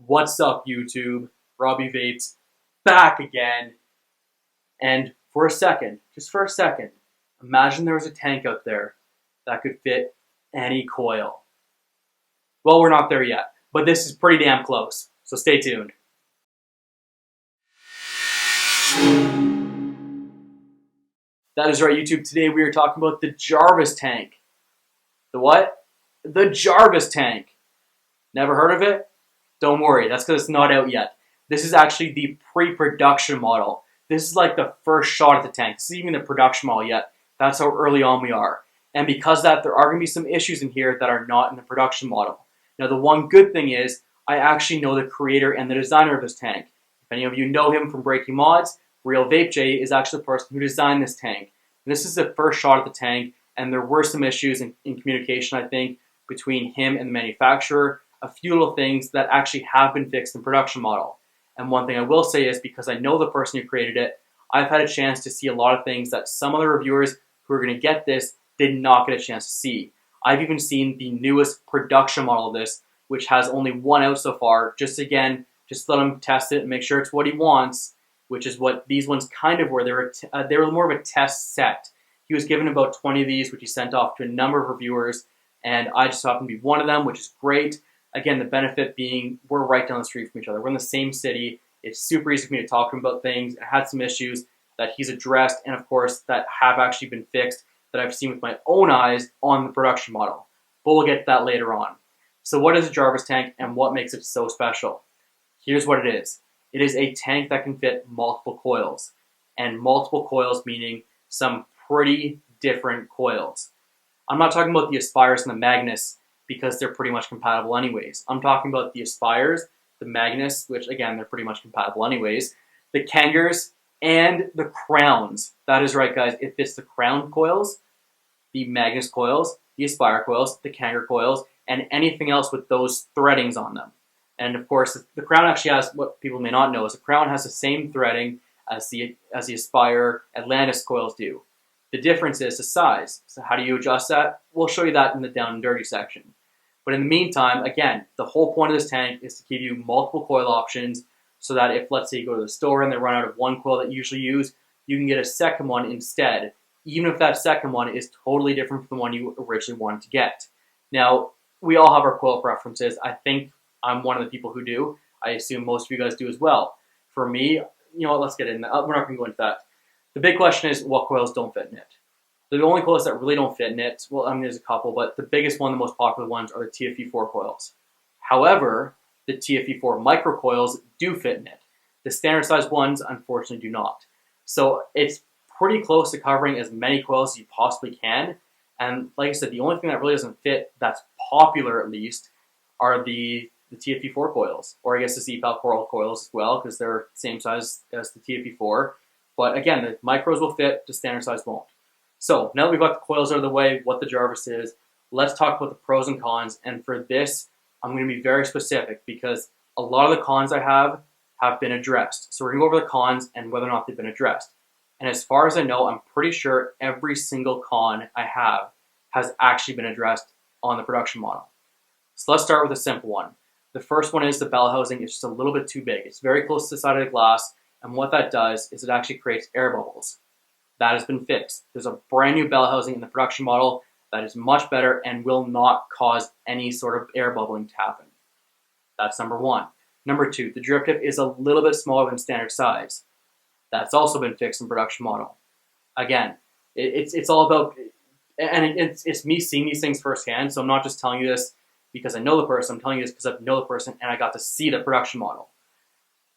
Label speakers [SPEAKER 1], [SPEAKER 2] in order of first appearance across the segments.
[SPEAKER 1] What's up, YouTube? Robbie Vapes back again. And for a second, just for a second, imagine there was a tank out there that could fit any coil. Well, we're not there yet, but this is pretty damn close, so stay tuned. That is right, YouTube. Today we are talking about the Jarvis tank. The what? The Jarvis tank. Never heard of it? Don't worry, that's because it's not out yet. This is actually the pre-production model. This is like the first shot at the tank. This isn't even the production model yet. That's how early on we are. And because of that, there are going to be some issues in here that are not in the production model. Now, the one good thing is, I actually know the creator and the designer of this tank. If any of you know him from Breaking Mods, realvapejay is actually the person who designed this tank. And this is the first shot at the tank, and there were some issues in communication, I think, between him and the manufacturer. A few little things that actually have been fixed in production model. And one thing I will say is, because I know the person who created it, I've had a chance to see a lot of things that some other reviewers who are going to get this did not get a chance to see. I've even seen the newest production model of this, which has only one out so far. Just let him test it and make sure it's what he wants, which is what these ones kind of were. They were more of a test set. He was given about 20 of these, which he sent off to a number of reviewers, and I just happened to be one of them, which is great. Again, the benefit being we're right down the street from each other. We're in the same city. It's super easy for me to talk to him about things. I had some issues that he's addressed, and of course, that have actually been fixed that I've seen with my own eyes on the production model. But we'll get to that later on. So what is a Jarvis tank and what makes it so special? Here's what it is. It is a tank that can fit multiple coils. And multiple coils meaning some pretty different coils. I'm not talking about the Aspires and the Magnus, because they're pretty much compatible anyways. I'm talking about the Aspires, the Magnus, which again, they're pretty much compatible anyways, the Kangers, and the Crowns. That is right, guys. It fits the Crown coils, the Magnus coils, the Aspire coils, the Kanger coils, and anything else with those threadings on them. And of course, the Crown actually has, what people may not know, is the Crown has the same threading as the Aspire Atlantis coils do. The difference is the size. So how do you adjust that? We'll show you that in the down and dirty section. But in the meantime, again, the whole point of this tank is to give you multiple coil options so that if, let's say, you go to the store and they run out of one coil that you usually use, you can get a second one instead, even if that second one is totally different from the one you originally wanted to get. Now, we all have our coil preferences. I think I'm one of the people who do. I assume most of you guys do as well. For me, you know what, let's get in. We're not going to go into that. The big question is, what coils don't fit in it? The only coils that really don't fit in it, well, I mean, there's a couple, but the biggest one, the most popular ones, are the TFE4 coils. However, the TFE4 micro coils do fit in it. The standard size ones, unfortunately, do not. So it's pretty close to covering as many coils as you possibly can. And like I said, the only thing that really doesn't fit, that's popular at least, are the TFE4 coils, or I guess the CPAL coil coils as well, because they're the same size as the TFE4. But again, the micros will fit, the standard size won't. So now that we've got the coils out of the way, what the Jarvis is, let's talk about the pros and cons. And for this, I'm going to be very specific because a lot of the cons I have been addressed. So we're going to go over the cons and whether or not they've been addressed. And as far as I know, I'm pretty sure every single con I have has actually been addressed on the production model. So let's start with a simple one. The first one is the bell housing is just a little bit too big. It's very close to the side of the glass, and what that does is it actually creates air bubbles. That has been fixed. There's a brand new bell housing in the production model that is much better and will not cause any sort of air bubbling to happen. That's number one. Number two, the drip tip is a little bit smaller than standard size. That's also been fixed in production model. Again, it's all about, and it's me seeing these things firsthand, so I'm not just telling you this because I know the person, I'm telling you this because I know the person and I got to see the production model.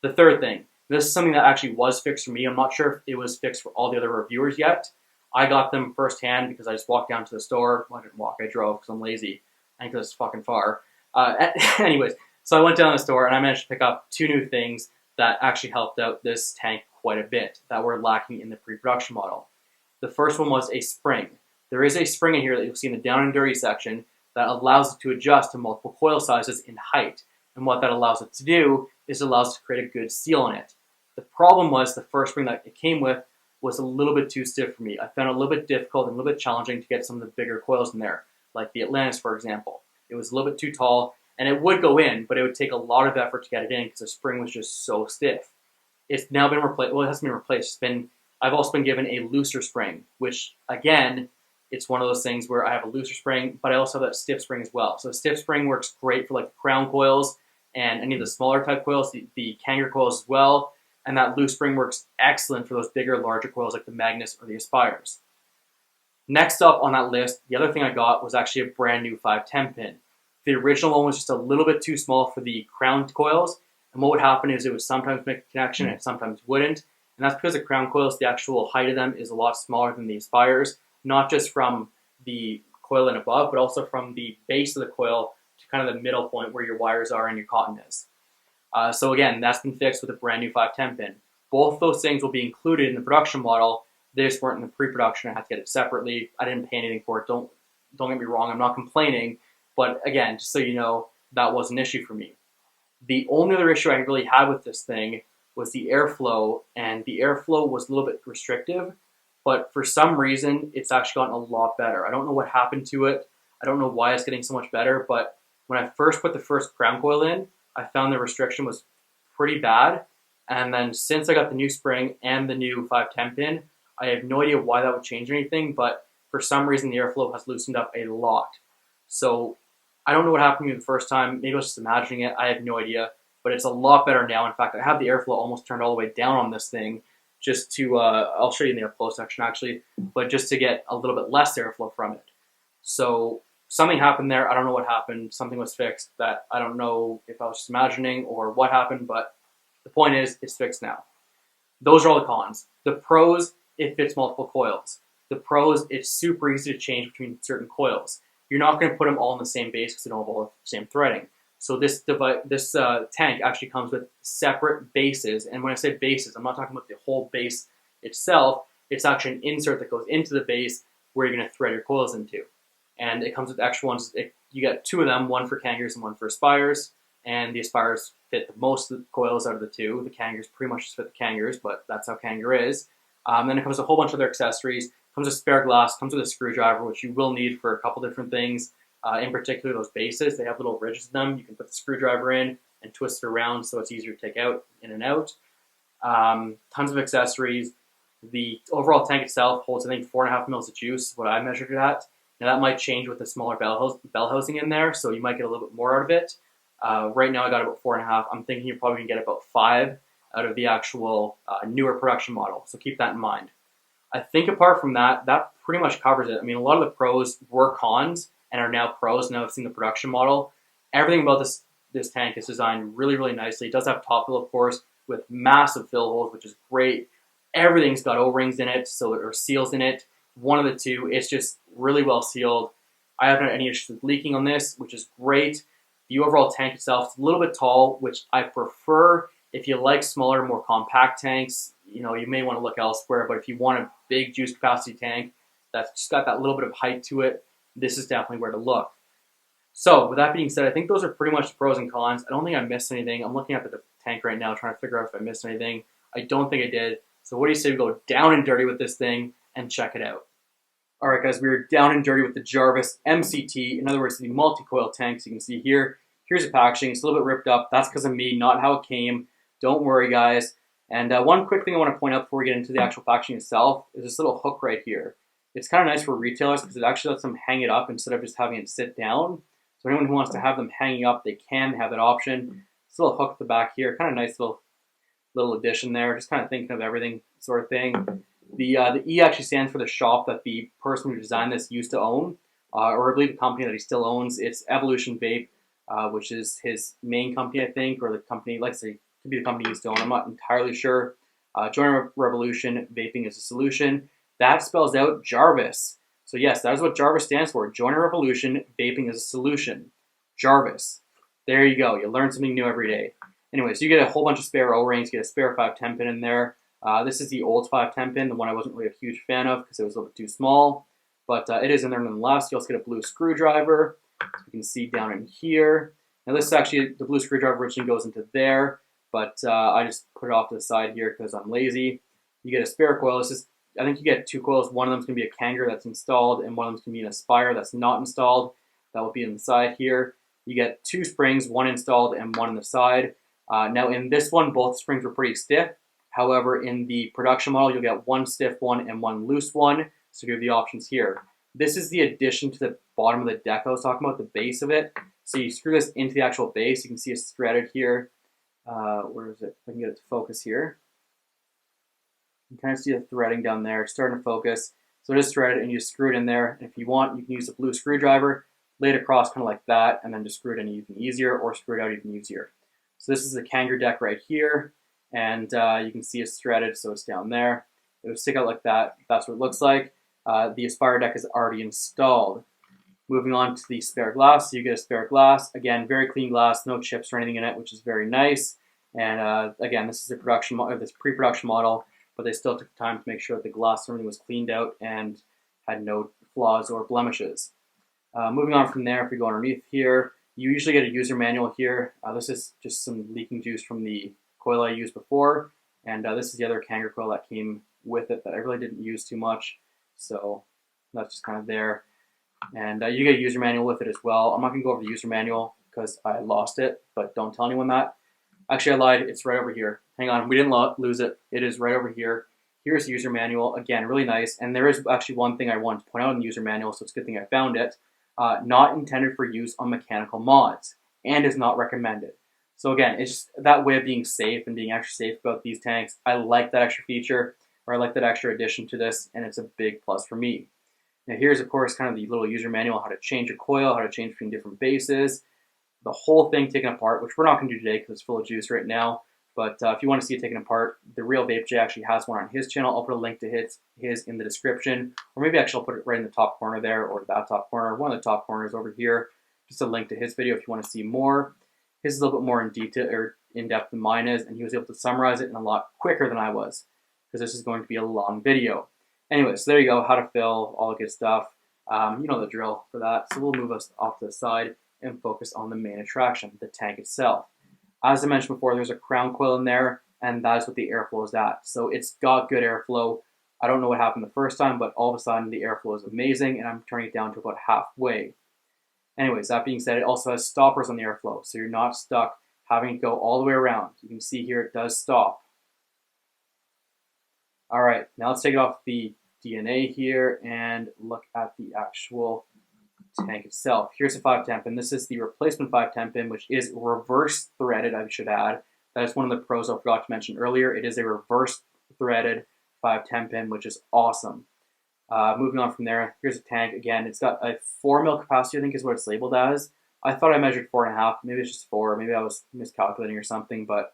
[SPEAKER 1] The third thing, this is something that actually was fixed for me. I'm not sure if it was fixed for all the other reviewers yet. I got them firsthand because I just walked down to the store. Well, I didn't walk, I drove because I'm lazy and because it's fucking far. Anyways, so I went down to the store and I managed to pick up two new things that actually helped out this tank quite a bit that were lacking in the pre-production model. The first one was a spring. There is a spring in here that you'll see in the down and dirty section that allows it to adjust to multiple coil sizes in height. And what that allows it to do is it allows it to create a good seal on it. The problem was the first spring that it came with was a little bit too stiff for me. I found it a little bit difficult and a little bit challenging to get some of the bigger coils in there, like the Atlantis, for example. It was a little bit too tall, And it would go in, but it would take a lot of effort to get it in because the spring was just so stiff. It's now been replaced. Well, it hasn't been replaced. I've also been given a looser spring, which again, it's one of those things where I have a looser spring, but I also have that stiff spring as well. So the stiff spring works great for like the crown coils and any of the smaller type coils, the Kangaroo coils as well. And that loose spring works excellent for those bigger, larger coils like the Magnus or the Aspires. Next up on that list, the other thing I got was actually a brand new 510 pin. The original one was just a little bit too small for the crown coils, and what would happen is it would sometimes make a connection and it sometimes wouldn't. And that's because the crown coils, the actual height of them is a lot smaller than the Aspires, not just from the coil and above, but also from the base of the coil to kind of the middle point where your wires are and your cotton is. So again, that's been fixed with a brand new 510 pin. Both those things will be included in the production model. They just weren't in the pre-production. I had to get it separately. I didn't pay anything for it. Don't get me wrong. I'm not complaining. But again, just so you know, that was an issue for me. The only other issue I really had with this thing was the airflow, and the airflow was a little bit restrictive, but for some reason, it's actually gotten a lot better. I don't know what happened to it. I don't know why it's getting so much better, but when I first put the first crown coil in, I found the restriction was pretty bad, and then since I got the new spring and the new 510 pin, I have no idea why that would change anything, but for some reason, the airflow has loosened up a lot. So I don't know what happened to me the first time. Maybe I was just imagining it. I have no idea. But it's a lot better now. In fact, I have the airflow almost turned all the way down on this thing just to, I'll show you in the up close section actually, but just to get a little bit less airflow from it. So something happened there. I don't know what happened. Something was fixed that I don't know if I was just imagining or what happened, but the point is it's fixed now. Those are all the cons. The pros, it fits multiple coils. The pros, it's super easy to change between certain coils. You're not going to put them all in the same base because they don't have all the same threading. So this tank actually comes with separate bases. And when I say bases, I'm not talking about the whole base itself. It's actually an insert that goes into the base where you're going to thread your coils into. And it comes with extra ones. You get two of them, one for Kangaroos and one for Aspires. And the Aspires fit the most of the coils out of the two. The Kangaroos pretty much just fit the Kangaroos, but that's how Kangaroo is. Then it comes with a whole bunch of other accessories. Comes with spare glass, comes with a screwdriver, which you will need for a couple different things. In particular, those bases, they have little ridges in them. You can put the screwdriver in and twist it around so it's easier to take out, in and out. Tons of accessories. The overall tank itself holds, I think, 4.5 mils of juice, what I measured it at. Now, that might change with the smaller bell housing in there, so you might get a little bit more out of it. Right now, I got about 4.5. I'm thinking you're probably going to get about 5 out of the actual newer production model, so keep that in mind. I think apart from that, that pretty much covers it. I mean, a lot of the pros were cons and are now pros. Now I've seen the production model. Everything about this tank is designed really, really nicely. It does have top fill, of course, with massive fill holes, which is great. Everything's got O-rings in it, or seals in it. One of the two. It's just really well sealed. I haven't had any issues with leaking on this, which is great. The overall tank itself is a little bit tall, which I prefer. If you like smaller, more compact tanks, you may want to look elsewhere. But if you want a big juice capacity tank that's just got that little bit of height to it, this is definitely where to look. So with that being said, I think those are pretty much the pros and cons. I don't think I missed anything. I'm looking at the tank right now trying to figure out if I missed anything. I don't think I did. So what do you say we go down and dirty with this thing and check it out? All right, guys, we're down and dirty with the Jarvis MCT. In other words, the multi-coil tank. So you can see here, here's the packaging. It's a little bit ripped up. That's because of me, not how it came. Don't worry, guys. And one quick thing I want to point out before we get into the actual packaging itself is this little hook right here. It's kind of nice for retailers because it actually lets them hang it up instead of just having it sit down. So anyone who wants to have them hanging up, they can have that option. This little hook at the back here, kind of nice little addition there. Just kind of thinking of everything sort of thing. The E actually stands for the shop that the person who designed this used to own, or I believe the company that he still owns. It's Evolution Vape, which is his main company, I think, or the company, like I say, could be the company he used to own. I'm not entirely sure. Join Revolution, vaping is a solution. That spells out Jarvis. So yes, that is what Jarvis stands for. Join a revolution, vaping is a solution. Jarvis. There you go. You learn something new every day. Anyway, so you get a whole bunch of spare O-rings, you get a spare 510 pin in there. This is the old 510 pin, the one I wasn't really a huge fan of because it was a little bit too small. But it is in there nonetheless. You also get a blue screwdriver. So you can see down in here. Now this is actually, the blue screwdriver originally goes into there, but I just put it off to the side here because I'm lazy. You get a spare coil. This is, I think you get 2 coils. One of them is going to be a Kangaroo that's installed, and one of them is going to be an Aspire that's not installed. That will be inside here. You get 2 springs, one installed and one on the side. Now in this one, both springs were pretty stiff. However, in the production model, you'll get 1 stiff one and 1 loose one. So you have the options here. This is the addition to the bottom of the deck I was talking about, the base of it. So you screw this into the actual base. You can see it's threaded here. Where is it? If I can get it to focus here. You can kind of see the threading down there. It's starting to focus. So it is threaded and you screw it in there. And if you want, you can use a blue screwdriver, lay it across kind of like that, and then just screw it in even easier or screw it out even easier. So this is the Kanger deck right here. And you can see it's threaded, so it's down there. It would stick out like that. That's what it looks like. The Aspire deck is already installed. Moving on to the spare glass. So you get a spare glass. Again, very clean glass, no chips or anything in it, which is very nice. And again, this is a this pre-production model, but they still took time to make sure that the glass and everything was cleaned out and had no flaws or blemishes. Moving on from there, if we go underneath here, you usually get a user manual here. This is just some leaking juice from the coil I used before, and this is the other Kanger coil that came with it that I really didn't use too much, so that's just kind of there. And you get a user manual with it as well. I'm not going to go over the user manual because I lost it, but don't tell anyone that. Actually, I lied. It's right over here. Hang on. We didn't lose it. It is right over here. Here's the user manual. Again, really nice. And there is actually one thing I wanted to point out in the user manual, so it's a good thing I found it. Not intended for use on mechanical mods and is not recommended. So again, it's just that way of being safe and being extra safe about these tanks. I like that extra feature, or I like that extra addition to this, and it's a big plus for me. Now here's, of course, kind of the little user manual, how to change a coil, how to change between different bases, the whole thing taken apart, which we're not going to do today because it's full of juice right now. But if you want to see it taken apart, the Real VapeJay actually has one on his channel. I'll put a link to his in the description, or maybe actually I'll put it right in the top corner there, or that top corner, one of the top corners over here. Just a link to his video if you want to see more. His is a little bit more in detail or in depth than mine is, and he was able to summarize it in a lot quicker than I was, because this is going to be a long video. Anyway, so there you go, how to fill, all the good stuff. You know the drill for that. So we'll move us off to the side and focus on the main attraction, the tank itself. As I mentioned before, there's a crown coil in there, and that is what the airflow is at. So it's got good airflow. I don't know what happened the first time, but all of a sudden the airflow is amazing, and I'm turning it down to about halfway. Anyways, that being said, it also has stoppers on the airflow, so you're not stuck having to go all the way around. You can see here it does stop. All right, now let's take it off the DNA here and look at the actual tank itself. Here's a 510 pin. This is the replacement 510 pin, which is reverse threaded, I should add. That is one of the pros I forgot to mention earlier. It is a reverse threaded 510 pin, which is awesome. Moving on from there, here's a tank. Again, it's got a 4 mil capacity, I think is what it's labeled as. I thought I measured 4.5. Maybe it's just 4. Maybe I was miscalculating or something. But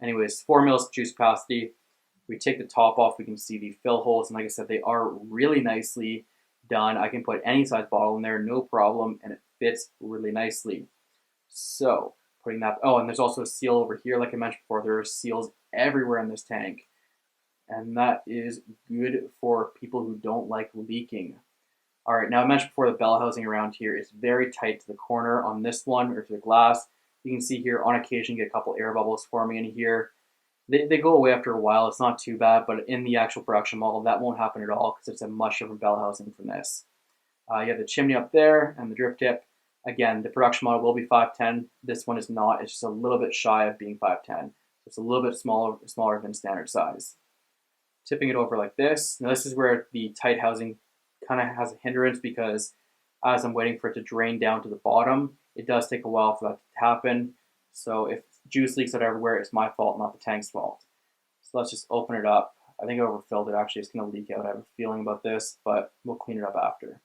[SPEAKER 1] anyways, 4 mils juice capacity. We take the top off, we can see the fill holes. And like I said, they are really nicely done. I can put any size bottle in there, no problem. And it fits really nicely. So putting that, oh, and there's also a seal over here. Like I mentioned before, there are seals everywhere in this tank. And that is good for people who don't like leaking. All right, now I mentioned before the bell housing around here is very tight to the corner on this one, or to the glass. You can see here on occasion you get a couple air bubbles forming in here. They go away after a while. It's not too bad, but in the actual production model, that won't happen at all because it's a much different bell housing from this. You have the chimney up there and the drip tip. Again, the production model will be 510. This one is not. It's just a little bit shy of being 510. It's a little bit smaller than standard size. Tipping it over like this. Now this is where the tight housing kind of has a hindrance because as I'm waiting for it to drain down to the bottom, it does take a while for that to happen. So if juice leaks out everywhere, it's my fault, not the tank's fault. So let's just open it up. I think I overfilled it. Actually, it's going to leak out. I have a feeling about this, but we'll clean it up after.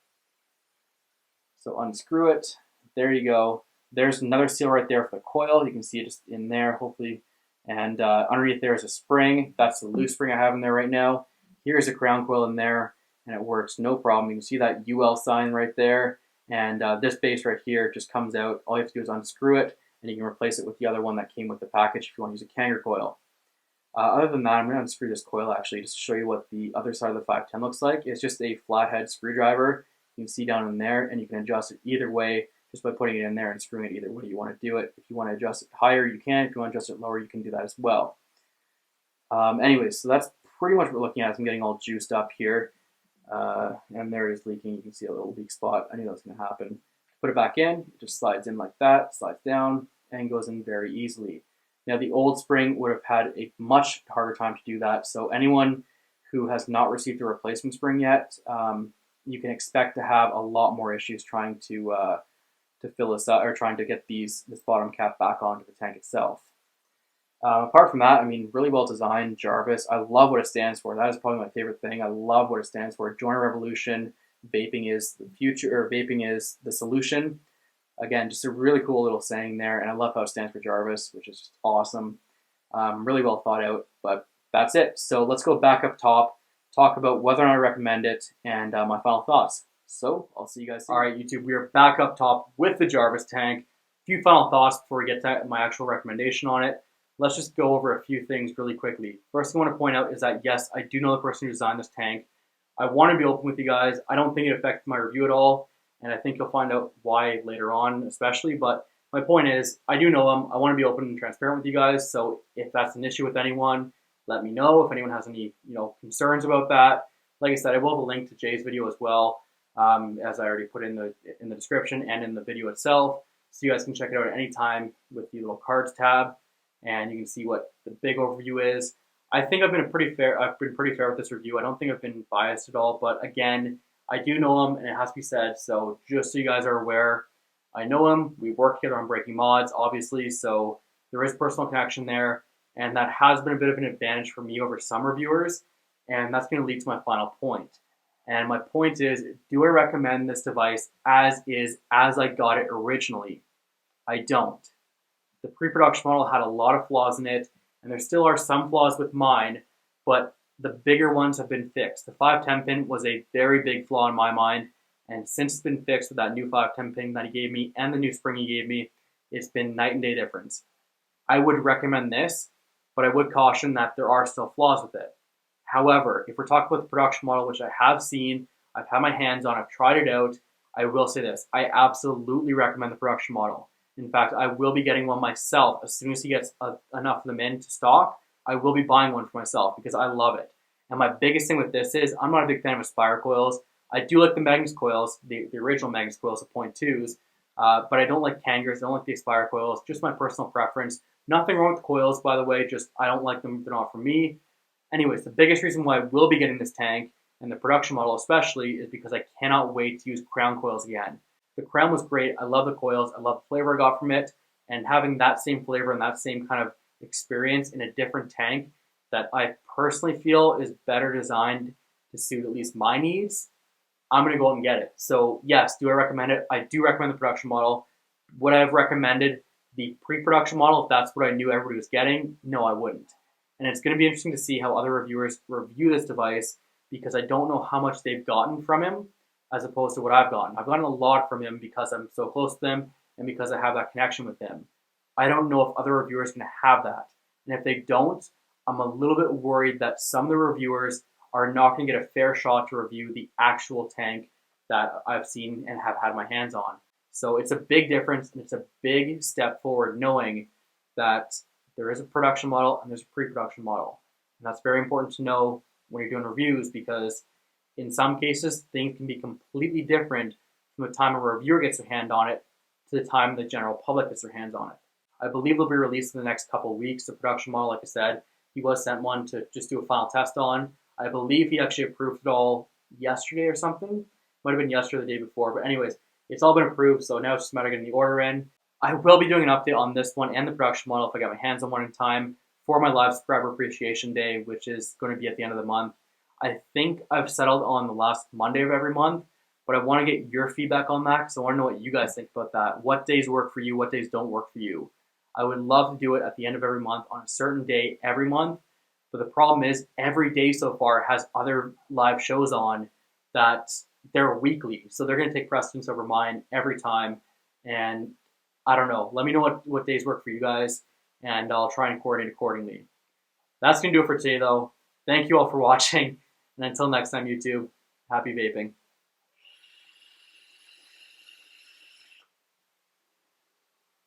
[SPEAKER 1] So unscrew it. There you go. There's another seal right there for the coil. You can see it just in there, hopefully. And underneath there is a spring. That's the loose spring I have in there right now. Here's a crown coil in there, and it works no problem. You can see that UL sign right there. And this base right here just comes out. All you have to do is unscrew it, and you can replace it with the other one that came with the package if you want to use a Kanger coil. Other than that, I'm going to unscrew this coil actually just to show you what the other side of the 510 looks like. It's just a flathead screwdriver. You can see down in there, and you can adjust it either way just by putting it in there and screwing it either way you want to do it. If you want to adjust it higher, you can. If you want to adjust it lower, you can do that as well. Anyways, so that's pretty much what we're looking at. I'm getting all juiced up here. And there it is leaking. You can see a little leak spot. I knew that was going to happen Put it back in, it just slides in like that, slides down, and goes in very easily. Now the old spring would have had a much harder time to do that, so anyone who has not received a replacement spring yet, you can expect to have a lot more issues trying to fill this up, or trying to get this bottom cap back onto the tank itself. Apart from that, I mean, really well designed. Jarvis, I love what it stands for. That is probably my favorite thing. I love what it stands for. Join a revolution. Vaping is the future, or vaping is the solution. Again, just a really cool little saying there, and I love how it stands for Jarvis, which is just awesome. Really well thought out, but that's it. So let's go back up top, talk about whether or not I recommend it, and my final thoughts. So I'll see you guys soon. All right, YouTube, we are back up top with the Jarvis tank. A few final thoughts before we get to my actual recommendation on it. Let's just go over a few things really quickly. First thing I want to point out is that, yes, I do know the person who designed this tank. I want to be open with you guys. I don't think it affects my review at all, and I think you'll find out why later on, especially. But my point is, I do know him. I want to be open and transparent with you guys. So if that's an issue with anyone, let me know. If anyone has any concerns about that, like I said, I will have a link to Jay's video as well, as I already put in the description and in the video itself, so you guys can check it out at any time with the little cards tab, and you can see what the big overview is. I think I've been pretty fair with this review. I don't think I've been biased at all, but again, I do know him, and it has to be said. So just so you guys are aware, I know him. We work together on breaking mods, obviously, so there is personal connection there, and that has been a bit of an advantage for me over some reviewers, and that's going to lead to my final point. And my point is, do I recommend this device as is, as I got it originally? I don't. The pre-production model had a lot of flaws in it, and there still are some flaws with mine, but the bigger ones have been fixed. The 510 pin was a very big flaw in my mind, and since it's been fixed with that new 510 pin that he gave me and the new spring he gave me, it's been night and day difference. I would recommend this, but I would caution that there are still flaws with it. However, if we're talking about the production model, which I have seen, I've had my hands on, I've tried it out, I will say this, I absolutely recommend the production model. In fact, I will be getting one myself as soon as he gets enough of them into stock. I will be buying one for myself because I love it. And my biggest thing with this is I'm not a big fan of Aspire coils. I do like the Magnus coils, the original Magnus coils, the 0.2s, but I don't like Kangers. I don't like the Aspire coils. Just my personal preference. Nothing wrong with the coils, by the way. Just I don't like them. They're not for me. Anyways, the biggest reason why I will be getting this tank, and the production model especially, is because I cannot wait to use Crown coils again. The Crown was great. I love the coils. I love the flavor I got from it. And having that same flavor and that same kind of experience in a different tank that I personally feel is better designed to suit at least my needs, I'm going to go out and get it. So yes, do I recommend it? I do recommend the production model. Would I have recommended the pre-production model if that's what I knew everybody was getting? No, I wouldn't. And it's going to be interesting to see how other reviewers review this device, because I don't know how much they've gotten from him as opposed to what I've gotten. I've gotten a lot from him because I'm so close to him and because I have that connection with him. I don't know if other reviewers are going to have that. And if they don't, I'm a little bit worried that some of the reviewers are not going to get a fair shot to review the actual tank that I've seen and have had my hands on. So it's a big difference, and it's a big step forward knowing that there is a production model and there's a pre-production model. And that's very important to know when you're doing reviews, because in some cases, things can be completely different from the time a reviewer gets their hand on it to the time the general public gets their hands on it. I believe it'll be released in the next couple of weeks. The production model, like I said, he was sent one to just do a final test on. I believe he actually approved it all yesterday or something. Might have been yesterday or the day before. But anyways, it's all been approved, so now it's just a matter of getting the order in. I will be doing an update on this one and the production model if I get my hands on one in time for my live subscriber appreciation day, which is going to be at the end of the month. I think I've settled on the last Monday of every month, but I want to get your feedback on that because I want to know what you guys think about that. What days work for you? What days don't work for you? I would love to do it at the end of every month on a certain day every month, but the problem is every day so far has other live shows on that they're weekly, so they're going to take precedence over mine every time, and I don't know. Let me know what days work for you guys, and I'll try and coordinate accordingly. That's going to do it for today, though. Thank you all for watching. And until next time, YouTube, happy vaping.